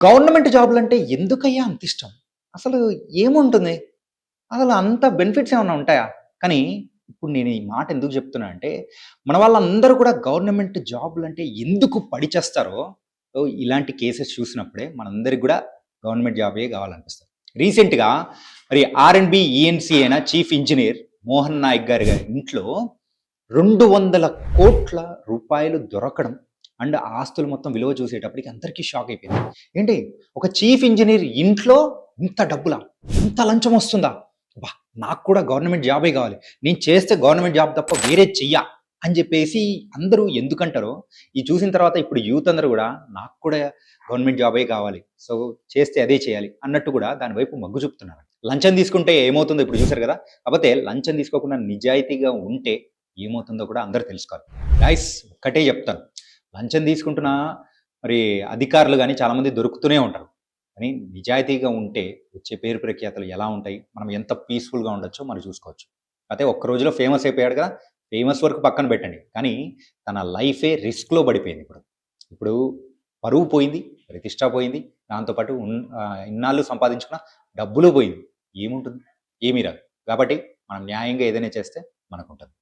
Government జాబ్‌లంటే ఎందుకయ్యా అంతిష్టం? అసలు ఏముంటుంది? అసలు అంత బెనిఫిట్స్ ఏమన్నా ఉంటాయా? కానీ ఇప్పుడు నేను ఈ మాట ఎందుకు చెప్తున్నా అంటే, మన వాళ్ళందరూ కూడా గవర్నమెంట్ జాబ్‌లంటే ఎందుకు పడి చేస్తారో, ఇలాంటి కేసెస్ చూసినప్పుడే మనందరికి గూడా గవర్నమెంట్ జాబే కావాలనిపిస్తది. రీసెంట్‌గా మరి ఆర్&బి ఈఎన్‌సి అయిన చీఫ్ ఇంజినీర్ మోహన్ నాయక్ గారి ఇంట్లో ₹200,00,00,000 దొరకడం అండ్ ఆస్తులు మొత్తం విలువ చూసేటప్పటికి అందరికీ షాక్ అయిపోయింది. ఏంటి ఒక చీఫ్ ఇంజినీర్ ఇంట్లో ఇంత డబ్బులా? ఇంత లంచం వస్తుందా? అబ్బా! నాకు కూడా గవర్నమెంట్ జాబే కావాలి. నేను చేస్తే గవర్నమెంట్ జాబ్ తప్ప వేరేది చెయ్య అని చెప్పేసి అందరూ ఎందుకంటారో, ఇది చూసిన తర్వాత ఇప్పుడు యూత్ అందరూ కూడా నాకు కూడా గవర్నమెంట్ జాబే కావాలి. సో, చేస్తే అదే చేయాలి అన్నట్టు కూడా దాని వైపు మొగ్గు చూపుతున్నారు. లంచం తీసుకుంటే ఏమవుతుందో ఇప్పుడు చూసారు కదా! కాకపోతే లంచం తీసుకోకుండా నిజాయితీగా ఉంటే ఏమవుతుందో కూడా అందరూ తెలుసుకోవాలి. గైస్ ఒక్కటే చెప్తాను. లంచం తీసుకుంటున్న మరి అధికారులు గాని చాలామంది దొరుకుతూనే ఉంటారు. కానీ నిజాయితీగా ఉంటే వచ్చే పేరు ప్రఖ్యాతలు ఎలా ఉంటాయి? మనం ఎంత పీస్‌ఫుల్‌గా ఉండొచ్చో మనం చూసుకోవచ్చు. అయితే ఒక్క రోజులో ఫేమస్ అయిపోయాడు కదా! ఫేమస్ వరకు పక్కన పెట్టండి. కానీ తన లైఫే రిస్క్‌లో పడిపోయింది ఇప్పుడు. ఇప్పుడు పరువు పోయింది, ప్రతిష్ట పోయింది. దాంతో పాటు ఇన్నాళ్ళు సంపాదించుకున్న డబ్బులు పోయింది. ఏముంటుంది? ఏమీ రాదు. కాబట్టి మనం న్యాయంగా ఏదైనా చేస్తే మనకుంటది.